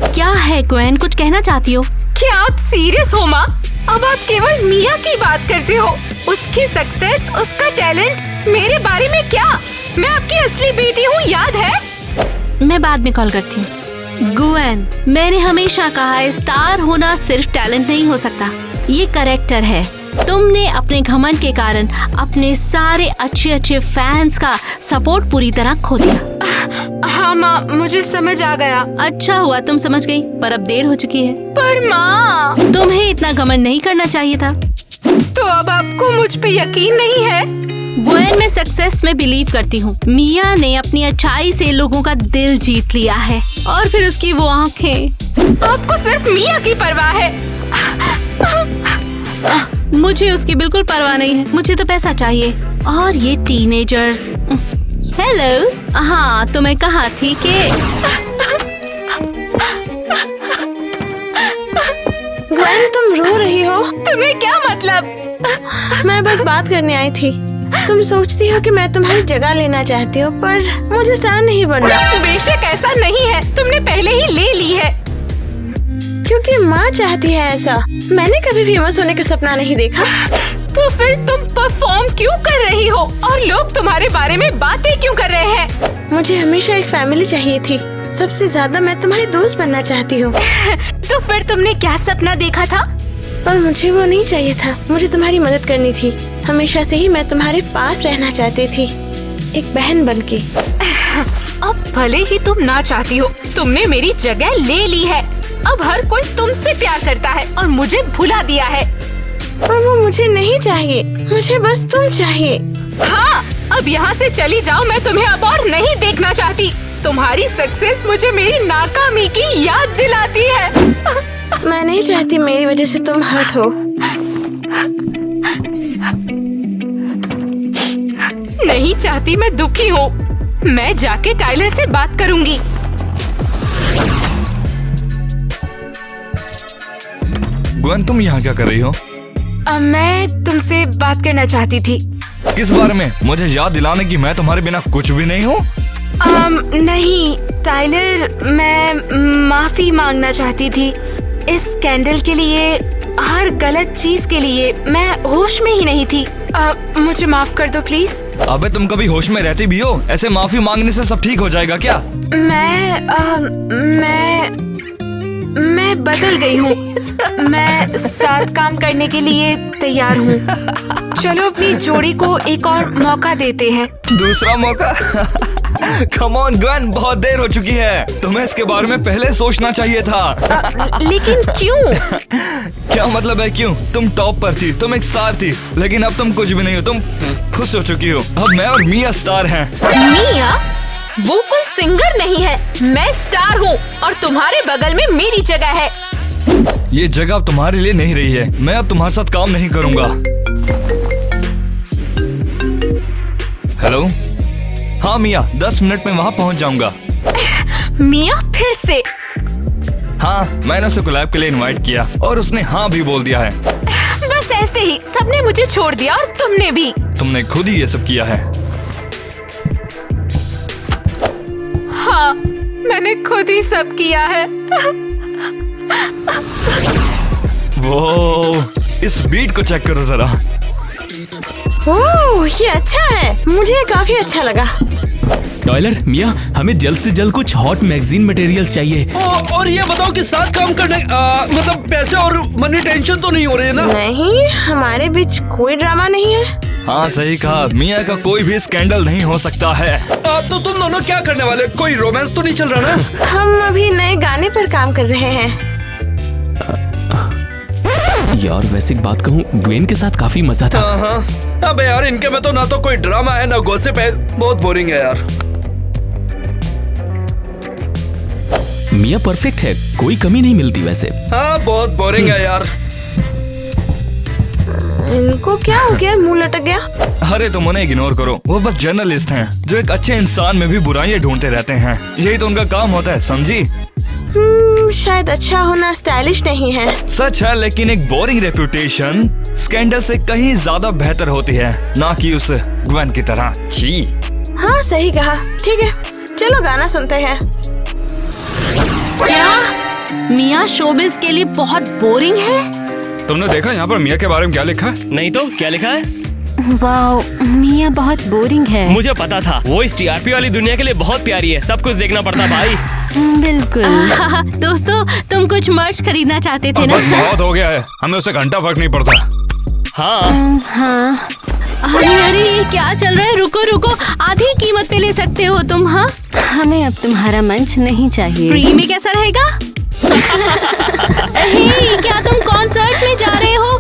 क्या है ग्वेन, कुछ कहना चाहती हो? क्या आप सीरियस हो माँ? अब आप केवल मिया की बात करते हो। उसकी सक्सेस, उसका टैलेंट, मेरे बारे में क्या? मैं आपकी असली बेटी हूँ, याद है? मैं बाद में कॉल करती हूँ। गुएन, मैंने हमेशा कहा है स्टार होना सिर्फ टैलेंट नहीं हो सकता, ये कैरेक्टर है। तुमने अपने घमंड के कारण अपने सारे अच्छे फैंस का सपोर्ट पूरी तरह खो दिया। हाँ माँ, मुझे समझ आ गया। अच्छा हुआ तुम समझ गई, पर अब देर हो चुकी है। पर माँ, तुम्हें इतना घमंड नहीं करना चाहिए था। तो अब आपको मुझ पे यकीन नहीं है? गुएन, मैं सक्सेस में बिलीव करती हूँ। मिया ने अपनी अच्छाई से लोगों का दिल जीत लिया है, और फिर उसकी वो आँखें। आपको सिर्फ मिया की परवाह है। मुझे उसकी बिल्कुल परवाह नहीं है, मुझे तो पैसा चाहिए। और ये टीनेजर्स। हेलो, हाँ तो मैं कहा थी कि ग्वेन, तुम रो रही हो? तुम्हें क्या मतलब? मैं बस बात करने आई थी। तुम सोचती हो कि मैं तुम्हारी जगह लेना चाहती हूँ, पर मुझे स्टार नहीं बनना। बेशक ऐसा नहीं है, तुमने पहले ही ले ली है। क्योंकि माँ चाहती है ऐसा। मैंने कभी फेमस होने का सपना नहीं देखा। तो फिर तुम परफॉर्म क्यों कर रही हो और लोग तुम्हारे बारे में बातें क्यों कर रहे हैं? मुझे हमेशा एक फैमिली चाहिए थी। सबसे ज्यादा मैं तुम्हारी दोस्त बनना चाहती हूँ। तो फिर तुमने क्या सपना देखा था? पर मुझे वो नहीं चाहिए था। मुझे तुम्हारी मदद करनी थी। हमेशा से ही मैं तुम्हारे पास रहना चाहती थी, एक बहन बनके। अब भले ही तुम ना चाहती हो, तुमने मेरी जगह ले ली है। अब हर कोई तुमसे प्यार करता है और मुझे भुला दिया है। पर वो मुझे नहीं चाहिए, मुझे बस तुम चाहिए। हाँ, अब यहाँ से चली जाओ, मैं तुम्हें अब और नहीं देखना चाहती। तुम्हारी सक्सेस मुझे मेरी नाकामी की याद दिलाती है। मैं नहीं चाहती मेरी वजह से तुम हर्ट हो। नहीं चाहती, मैं दुखी हूँ। मैं जाके टाइलर से बात करूँगी। ग्वेन, तुम यहाँ क्या कर रही हो? मैं तुमसे बात करना चाहती थी। किस बारे में? मुझे याद दिलाने की मैं तुम्हारे बिना कुछ भी नहीं हूँ। नहीं टाइलर, मैं माफी मांगना चाहती थी इस स्कैंडल के लिए, हर गलत चीज के लिए। मैं होश में ही नहीं थी। मुझे माफ कर दो प्लीज। अबे तुम कभी होश में रहती भी हो? ऐसे माफी मांगने से सब ठीक हो जाएगा क्या? मैं बदल गई हूँ। मैं साथ काम करने के लिए तैयार हूँ। चलो अपनी जोड़ी को एक और मौका देते हैं। दूसरा मौका? कम ऑन ग्वेन, बहुत देर हो चुकी है। तुम्हें इसके बारे में पहले सोचना चाहिए था। लेकिन क्यों? क्या मतलब है क्यों? तुम टॉप पर थी, तुम एक स्टार थी, लेकिन अब तुम कुछ भी नहीं हो। तुम खुश हो चुकी हो। अब मैं और मिया स्टार हैं। मिया? वो कोई सिंगर नहीं है, मैं स्टार हूँ और तुम्हारे बगल में मेरी जगह है। ये जगह अब तुम्हारे लिए नहीं रही है। मैं अब तुम्हारे साथ काम नहीं करूँगा। हेलो। हाँ मिया, 10 मिनट में वहाँ पहुँच जाऊंगा। मिया फिर से? हाँ, मैंने उसे कोलैब के लिए इनवाइट किया और उसने हाँ भी बोल दिया है। बस ऐसे ही सबने मुझे छोड़ दिया और तुमने भी। तुमने खुद ही ये सब किया है। हाँ, मैंने खुद ही सब किया है। वो इस बीट को चेक करो जरा। ओह, ये अच्छा है, मुझे ये काफी अच्छा लगा। टाइलर, मिया, हमें जल्द से जल्द कुछ हॉट मैगजीन मटेरियल्स चाहिए। और ये बताओ कि साथ काम करने मतलब पैसे और मनी टेंशन तो नहीं हो रही है ना? नहीं, हमारे बीच कोई ड्रामा नहीं है। हाँ सही कहा, मिया का कोई भी स्कैंडल नहीं हो सकता है। तो तुम दोनों क्या करने वाले? कोई रोमांस तो नहीं चल रहा ना? हम अभी नए गाने पर काम कर रहे हैं। यार वैसे एक बात कहूँ, ग्वेन के साथ काफी मजा था। हाँ, अबे यार इनके में तो ना तो कोई ड्रामा है ना गॉसिप है, बहुत बोरिंग है यार। मिया परफेक्ट है, कोई कमी नहीं मिलती वैसे। हाँ, बहुत बोरिंग है यार। इनको क्या हो गया, मुंह लटक गया? अरे तुम उन्हें इग्नोर करो, वो बस जर्नलिस्ट हैं जो एक अच्छे इंसान में भी बुराइयां ढूंढते रहते हैं। यही तो उनका काम होता है, समझी? शायद अच्छा होना स्टाइलिश नहीं है। सच है, लेकिन एक बोरिंग रेपुटेशन स्कैंडल से कहीं ज्यादा बेहतर होती है, ना कि उस ग्वेन की तरह। छी। हाँ सही कहा। ठीक है, चलो गाना सुनते हैं। क्या मिया शोबिज के लिए बहुत बोरिंग है? तुमने देखा यहाँ पर मिया के बारे में क्या लिखा है? नहीं तो क्या लिखा है? वाओ, मिया बहुत बोरिंग है। मुझे पता था, वो इस टीआरपी वाली दुनिया के लिए बहुत प्यारी है, सब कुछ देखना पड़ता भाई। बिल्कुल। दोस्तों, तुम कुछ मर्च खरीदना चाहते थे ना? बस बहुत हो गया है, हमें उससे घंटा फर्क नहीं पड़ता। हाँ। अरे ये क्या चल रहा है? रुको रुको, आधी कीमत पे ले सकते हो तुम। हाँ, हमें अब तुम्हारा मंच नहीं चाहिए। फ्री में कैसा रहेगा? क्या तुम कॉन्सर्ट में जा रहे हो?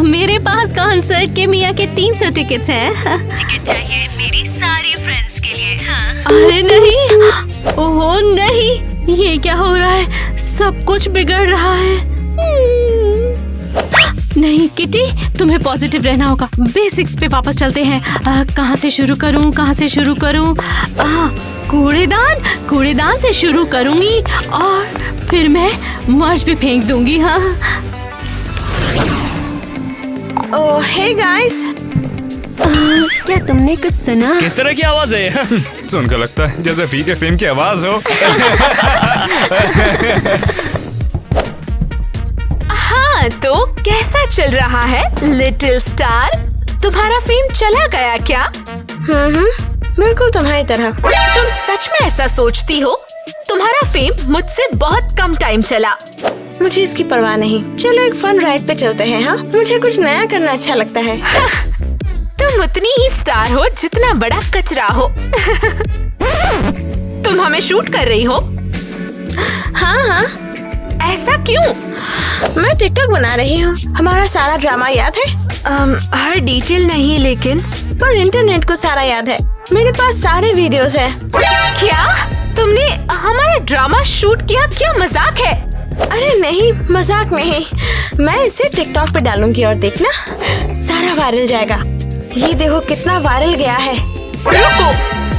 मेरे पास कॉन्सर्ट के मिया के 300 टिकट्स हैं। टिकट चाहिए मेरी सारी फ्रेंड्स के लिए। हाँ। अरे नहीं, ओह नहीं, ये क्या हो रहा है? सब कुछ बिगड़ रहा है। नहीं किटी, तुम्हें पॉजिटिव रहना होगा। बेसिक्स पे वापस चलते हैं। कहाँ से शुरू करूँ? कूड़ेदान से शुरू करूँगी और फिर मैं मर्च पे फेंक दूंगी। हाँ। ओह हे गाइस, क्या तुमने कुछ सुना? किस तरह की आवाज है? सुनकर लगता है जैसे फी के फिल्म की आवाज हो। हाँ, तो कैसा चल रहा है लिटिल स्टार? तुम्हारा फेम चला गया क्या? बिल्कुल तुम्हारी तरह। तुम सच में ऐसा सोचती हो? तुम्हारा फेम मुझसे बहुत कम टाइम चला। मुझे इसकी परवाह नहीं। चलो एक फन राइड पे चलते हैं। हाँ, मुझे कुछ नया करना अच्छा लगता है। तुम उतनी ही स्टार हो जितना बड़ा कचरा हो। तुम हमें शूट कर रही हो? हाँ। ऐसा क्यों? मैं टिकटॉक बना रही हूँ। हमारा सारा ड्रामा याद है? हर डिटेल नहीं, लेकिन पर इंटरनेट को सारा याद है। मेरे पास सारे वीडियोस हैं। क्या तुमने हमारा ड्रामा शूट किया? क्या मजाक है? अरे नहीं, मजाक नहीं। मैं इसे टिकटॉक पे डालूंगी और देखना सारा वायरल जाएगा। ये देखो कितना वायरल गया है। रुको,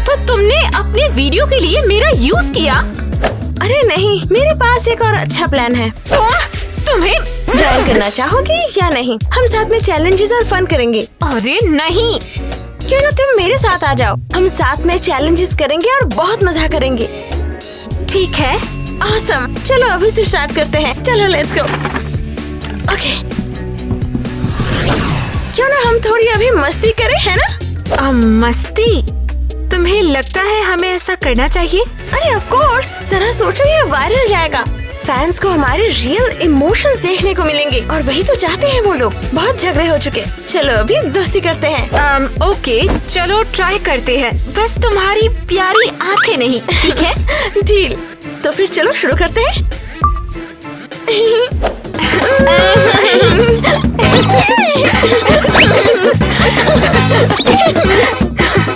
तो तुमने अपने वीडियो के लिए मेरा यूज किया? अरे नहीं, मेरे पास एक और अच्छा प्लान है। तुम्हें ज्वाइन करना चाहोगी या नहीं? हम साथ में चैलेंजेस और फन करेंगे। अरे नहीं। क्यों ना तुम मेरे साथ आ जाओ, हम साथ में चैलेंजेस करेंगे और बहुत मजा करेंगे। ठीक है। ऑसम, चलो अभी से स्टार्ट करते हैं। चलो लेट्स गो। ओके, क्यों ना हम थोड़ी अभी मस्ती करें, है ना? मस्ती? तुम्हें लगता है हमें ऐसा करना चाहिए? अरे ऑफ कोर्स, जरा सोचो, ये वायरल जाएगा। फैंस को हमारे रियल इमोशंस देखने को मिलेंगे और वही तो चाहते हैं वो लोग। बहुत झगड़े हो चुके, चलो अभी दोस्ती करते हैं। ओके, चलो ट्राई करते हैं। बस तुम्हारी प्यारी आंखें नहीं, ठीक है? डील। तो फिर चलो शुरू करते हैं।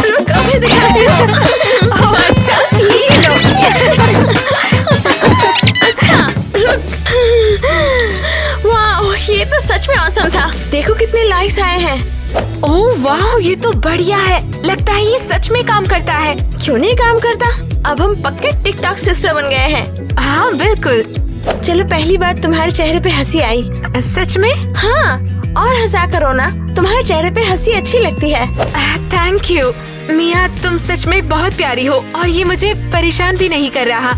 रुक, अभी दिखाती हूँ। अच्छा, ये लो। अच्छा, रुक। वाह, ये तो सच में ऑसम था। देखो कितने लाइक्स आए हैं। ओह वाह, ये तो बढ़िया है। लगता है ये सच में काम करता है। क्यों नहीं काम करता? अब हम पक्के टिकटॉक सिस्टर बन गए हैं। हाँ बिल्कुल। चलो, पहली बार तुम्हारे चेहरे पे हंसी आई। सच में? हाँ, और हंसा करो ना, तुम्हारे चेहरे पे हंसी अच्छी लगती है। थैंक यू मिया, तुम सच में बहुत प्यारी हो और ये मुझे परेशान भी नहीं कर रहा।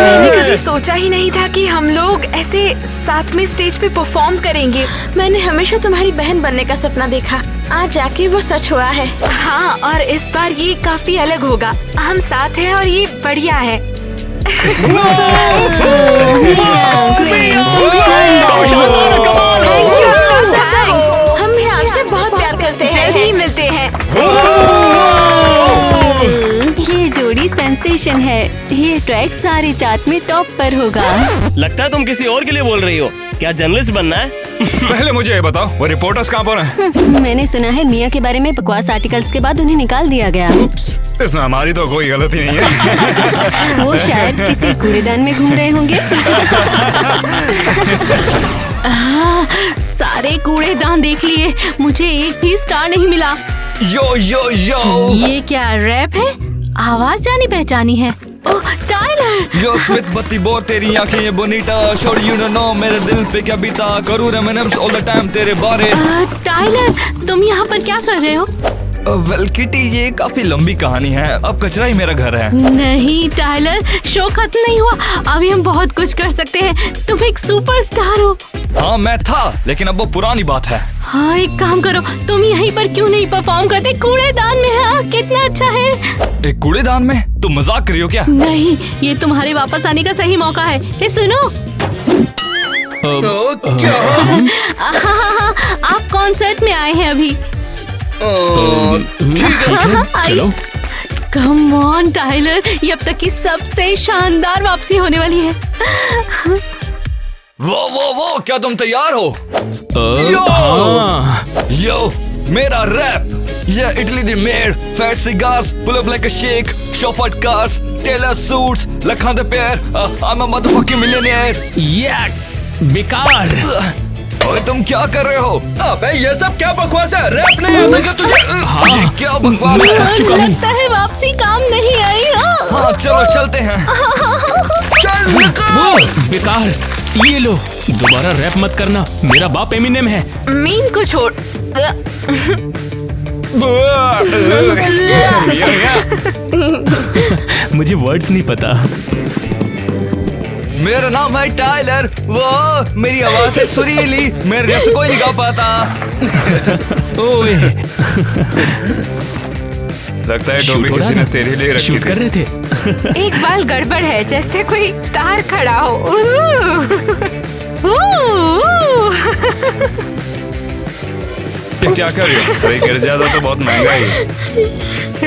मैंने कभी सोचा ही नहीं था कि हम लोग ऐसे साथ में स्टेज पे परफॉर्म करेंगे। मैंने हमेशा तुम्हारी बहन बनने का सपना देखा, आज जाके वो सच हुआ है। हाँ, और इस बार ये काफी अलग होगा। हम साथ हैं और ये बढ़िया है। हम भी आपसे बहुत प्यार करते हैं। जल्द ही मिलते हैं। ये जोड़ी सेंसेशन है। ये ट्रैक सारे चार्ट में टॉप पर होगा। लगता है तुम किसी और के लिए बोल रही हो। क्या जर्नलिस्ट बनना है? पहले मुझे ये बताओ, वो रिपोर्टर्स कहाँ पर हैं? मैंने सुना है मिया के बारे में बकवास आर्टिकल्स के बाद उन्हें निकाल दिया गया। उप्स, इसमें हमारी तो कोई गलती नहीं है। वो शायद किसी कूड़ेदान में घूम रहे होंगे। सारे कूड़ेदान देख लिए, मुझे एक भी स्टार नहीं मिला। यो यो यो, ये क्या रैप है? आवाज जानी पहचानी है। ओह, टाइलर। यो स्मिथ बत्ती बोर, तेरी आंखें ये Bonita, sure you don't know मेरे दिल पे क्या बीता, करूँ रेमिनिस्स ऑल द टाइम तेरे बारे। टाइलर, तुम यहाँ पर क्या कर रहे हो? वेल किटी, ये काफी लंबी कहानी है। अब कचरा ही मेरा घर है। नहीं टाइलर, शो खत्म नहीं हुआ। अभी हम बहुत कुछ कर सकते हैं। तुम एक सुपरस्टार हो। हाँ मैं था, लेकिन अब वो पुरानी बात है। हाँ, एक काम करो, तुम यहीं पर क्यों नहीं परफॉर्म करते? कूड़ेदान में है। कितना अच्छा है। एक कूड़ेदान में? तुम मजाक कर रही हो क्या? नहीं, ये तुम्हारे वापस आने का सही मौका है। ये सुनो। क्या? आप कॉन्सर्ट में आए हैं अभी। चलो। कम ऑन टाइलर, ये अब तक की सबसे शानदार वापसी होने वाली है। वो क्या तुम तैयार हो? यो मेरा रैप, ये इटली दी made, fat cigars, pull up like a sheikh, chauffeured cars, tailor suits, लखां दे पैर, I am a motherfucking millionaire. ये बेकार। ओए तुम क्या कर रहे हो? अबे ये सब क्या बकवास है? रैप नहीं आता क्या तुझे? ये क्या बकवास है? लगता है वापसी काम नहीं आई। हाँ चलो चलते हैं। चल वो बेकार। ये लो, दोबारा रैप मत करना। मेरा बाप एमिनेम है। मीम को छोड़। मुझे वर्ड्स नहीं पता। मेरा नाम है टाइलर। वो मेरी आवाज है सुरीली, मेरे जैसे कोई नहीं गा पाता। ओए, लगता है टोपी किसी ने तेरे लिए रखी शूट कर रहे थे। एक बाल गड़बड़ है, जैसे कोई तार खड़ा हो। ये क्या कर रही हो? कोई गिर जाता तो बहुत महंगा ही।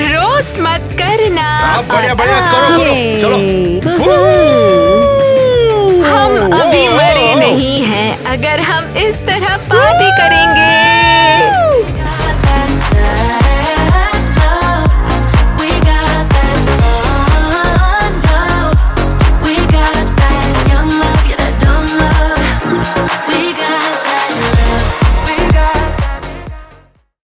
रोस्ट मत करना। बढ़िया बढ़िया, करो चलो। हम अभी मरे नहीं हैं। अगर हम इस तरह पार्टी करेंगे